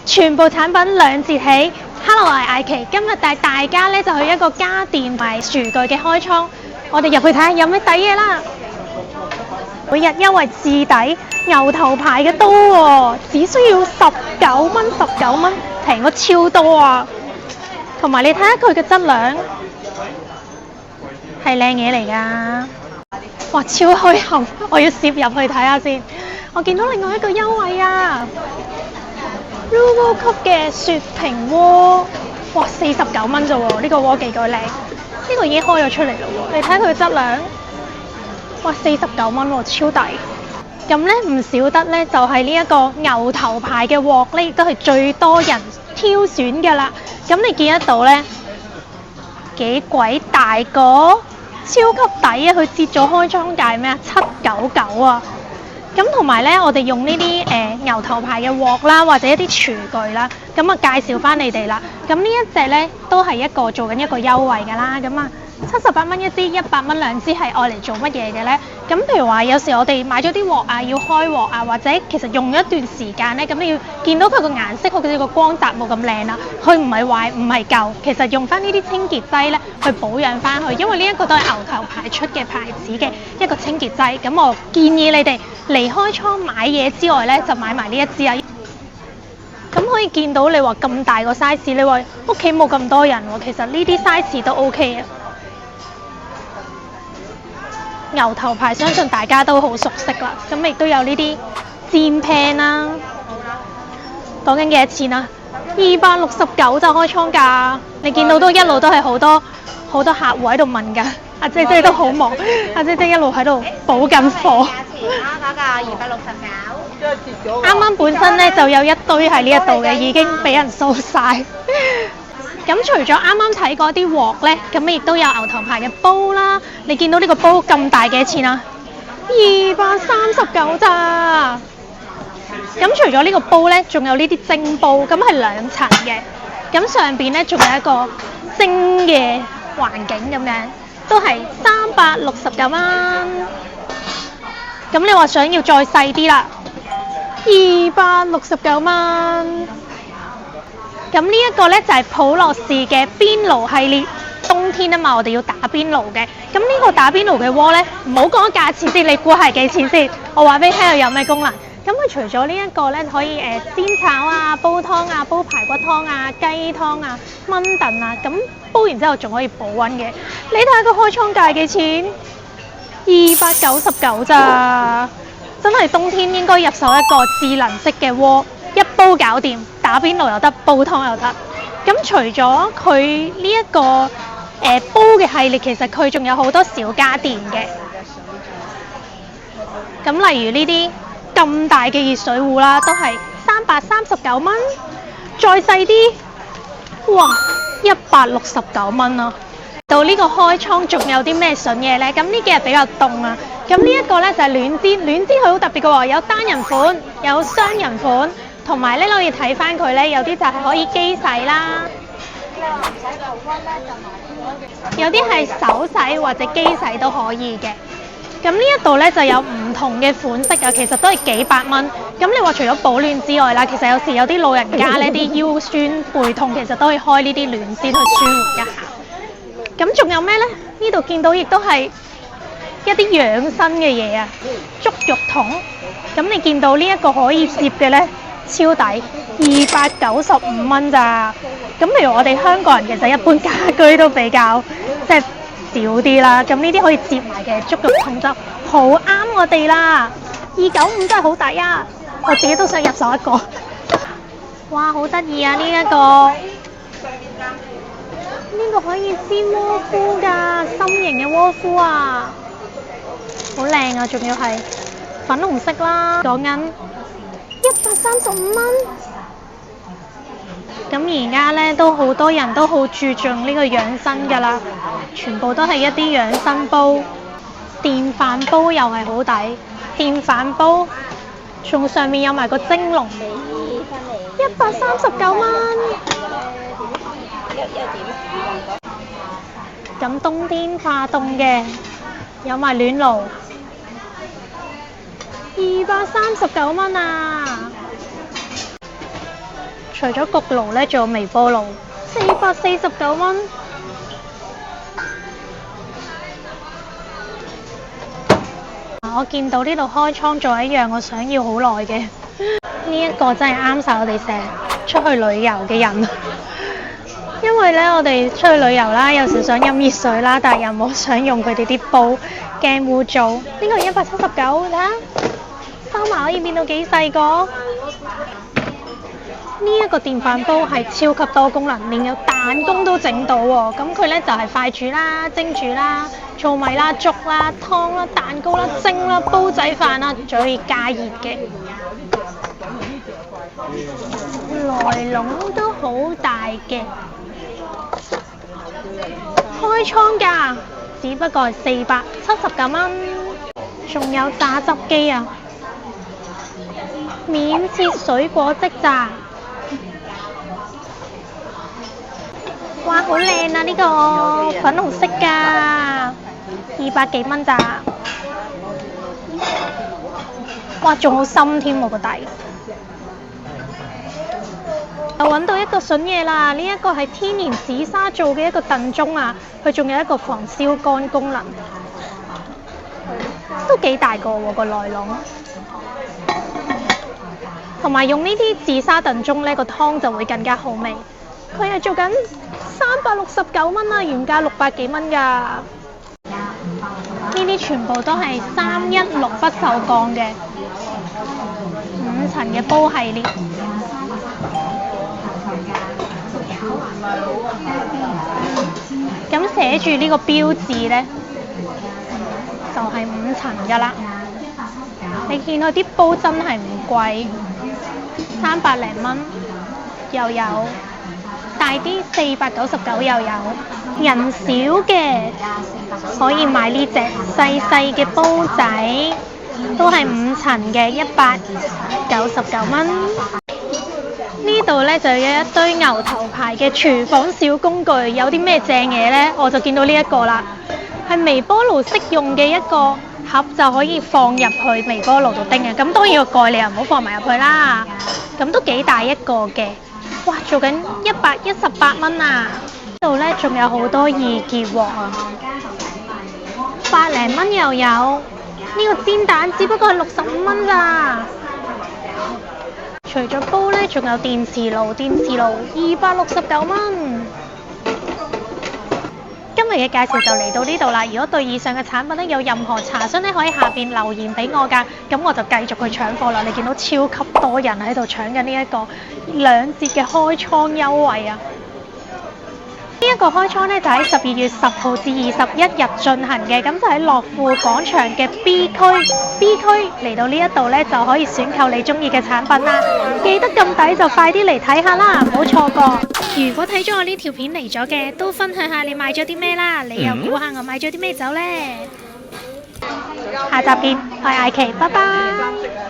全部產品2折起。Hello， 我係艾琪，今日帶大家咧就去一個家電賣廚具嘅開倉，我哋入去睇下有咩抵嘢啦。每日優惠至抵，牛頭牌嘅刀喎，只需要19蚊，平咗超多啊！同埋你睇下佢嘅質量，係靚嘢嚟㗎。哇，超墟冚，我要攝入去睇下先。我見到另外一個優惠啊 ，Rugo 級嘅雪平鍋，哇，49蚊啫喎，呢個鍋幾鬼靚，呢個已經開咗出嚟啦喎，你睇佢嘅質量，哇，49蚊喎，超抵。咁咧唔少得咧，就係呢一個牛頭牌嘅鑊咧，亦都係最多人挑選㗎啦。咁你見得到咧幾鬼大個，超級抵啊！佢折咗開倉價咩啊？799啊！咁同埋咧，我哋用呢啲牛頭牌嘅鑊啦，或者一啲廚具啦，咁啊介紹翻你哋啦。咁呢一隻咧都係做緊一個優惠㗎啦。咁啊，78蚊一支，100蚊2支，係愛嚟做乜嘢嘅咧？咁譬如話，有時我哋買咗啲鑊啊，要開鑊啊，或者其實用咗一段時間咧，咁你要見到佢個顏色，好似個光澤冇咁靚啦，佢唔係壞，唔係舊，其實用翻呢啲清潔劑咧去保養翻佢，因為呢一個都係牛頭牌出嘅牌子嘅一個清潔劑。咁我建議你哋離開倉買嘢之外咧，就買埋呢一支啊。咁可以見到你話咁大個 size， 你話屋企冇咁多人喎，其實呢啲 size 都 OK 啊。牛頭牌相信大家都好熟悉啦，咁亦都有呢啲煎 pan 啦，講緊幾多錢啊？269就開倉價，你見到都一路都係好多客戶喺度問㗎，阿姐姐都好忙，阿姐姐一路喺度補緊貨。嗰個269，啱啱本身咧就有一堆喺呢一度嘅，已經俾人掃晒。咁除咗啱啱睇嗰啲鑊咧，咁亦都有牛頭牌嘅煲啦。你見到呢個煲咁大幾錢啊？239咋？咁除咗呢個煲咧，仲有呢啲蒸煲，咁係2層嘅。咁上邊咧仲有一個蒸嘅環境咁樣，都係369蚊。咁你話想要再細啲啦，269蚊。咁呢一個咧就係普樂士嘅邊爐系列，冬天啊嘛，我哋要打邊爐嘅。咁呢個打邊爐嘅鍋咧，唔好講價錢先，你估係幾錢先？我話俾你聽佢有咩功能。咁佢除咗呢一個咧，可以煎炒啊、煲湯啊、煲排骨湯啊、雞湯啊、炆燉啊，咁煲完之後仲可以保溫嘅。你睇下個開倉價幾錢？299咋？真係冬天應該入手一個智能式嘅鍋。一煲搞掂，打邊爐又得，煲湯又得。咁除咗佢呢一個煲嘅系列，其實佢仲有好多小家電嘅。咁例如呢啲咁大嘅熱水壺啦，都係339蚊。再細啲，哇，169蚊啊！到呢個開倉仲有啲咩筍嘢呢？咁呢幾日比較凍啊。咁呢一個呢，就係暖氈，暖氈佢好特別嘅喎，有單人款，有雙人款。同埋咧，可以睇翻佢咧，有啲就係可以機洗啦，有啲係手洗或者機洗都可以嘅。咁呢一度咧就有唔同嘅款式啊，其實都係幾百蚊。咁你話除咗保暖之外啦，其實有時有啲老人家呢啲腰酸背痛，其實都可以開呢啲暖氈去舒緩一下。咁仲有咩咧？呢度見到亦都係一啲養生嘅嘢啊，足浴桶。咁你見到呢一個可以摺嘅咧？超抵，295蚊咋？咁譬如我哋香港人其實一般家居都比較即係少啲啦，咁呢啲可以摺埋嘅足浴桶就好啱我哋啦。295真係好抵啊！我自己都想入手一個。哇，好得意啊！呢個可以煎鍋敷㗎，心形嘅鍋敷啊，好靚啊！仲要係粉紅色啦，講緊135蚊。咁而家咧都好多人都好注重呢個養生㗎啦，全部都係一啲養生煲。電飯煲又係好抵，電飯煲仲上面有埋個蒸籠，139蚊。咁冬天化凍嘅有埋暖爐，239蚊啊！除咗焗爐咧，仲有微波爐，449蚊。我見到呢度開倉仲有一樣我想要好耐嘅，呢一個真係啱晒我哋成日出去旅遊嘅人。因為咧，我哋出去旅遊啦，有時想飲熱水啦，但係又冇想用佢哋啲煲，驚污糟。呢個179，睇下收埋可以變到幾細個。呢一個電飯煲係超級多功能，連有彈弓都整到喎。咁佢咧就係快煮啦、蒸煮啦、糙米啦、粥啦、湯啦、蛋糕啦、蒸啦、煲仔飯啦，仲可以加熱嘅。來籠都好大嘅。開倉價只不過係479蚊，仲有榨汁機啊，免切水果即榨。哇，好靚啊！呢個粉紅色㗎，200幾蚊咋？哇，仲好深添喎個底。又揾到一個筍嘢啦！呢一個係天然紫砂做嘅一個燉盅啊，佢仲有一個防燒乾功能，都幾大個喎個內籠。同埋用呢啲紫砂燉盅呢個湯就會更加好味。佢係做緊369蚊啊，原價600幾蚊㗎。呢啲全部都係316不鏽鋼嘅5層嘅煲系列。咁寫住呢個標誌呢，就係5層㗎啦。你見佢啲煲真係唔貴，300零蚊又有，大啲499又有。人少嘅可以買呢隻細細嘅煲仔，都係5層嘅199蚊。呢度呢就有一堆牛頭牌嘅廚房小工具，有啲咩正嘢呢？我就見到呢一個啦，係微波爐適用嘅一個盒，就可以放入去微波爐度叮嘅。咁當然個蓋你又唔好放埋入去啦。咁都幾大一個嘅，哇！做緊118蚊啊！呢度呢仲有好多易潔鑊啊，100零蚊又有。呢個煎蛋只不過係65蚊咋。除咗煲呢，仲有電磁爐269蚊。今日嘅介紹就嚟到呢度啦。如果對以上嘅產品呢有任何查詢呢，可以下邊留言俾我㗎。咁我就繼續去搶貨啦。你見到超級多人喺度搶緊呢一個2折嘅開倉優惠啊！呢一個開倉呢，就喺12月10號至21日進行嘅，咁就喺樂富廣場嘅 B 區嚟到呢一度呢，就可以選購你中意嘅產品啦。記得咁抵就快啲嚟睇下啦，唔好錯過。如果睇咗我呢條片嚟咗嘅，都分享下你買咗啲咩啦，你又估下我買咗啲咩走呢？下集見，我係艾琪，拜拜。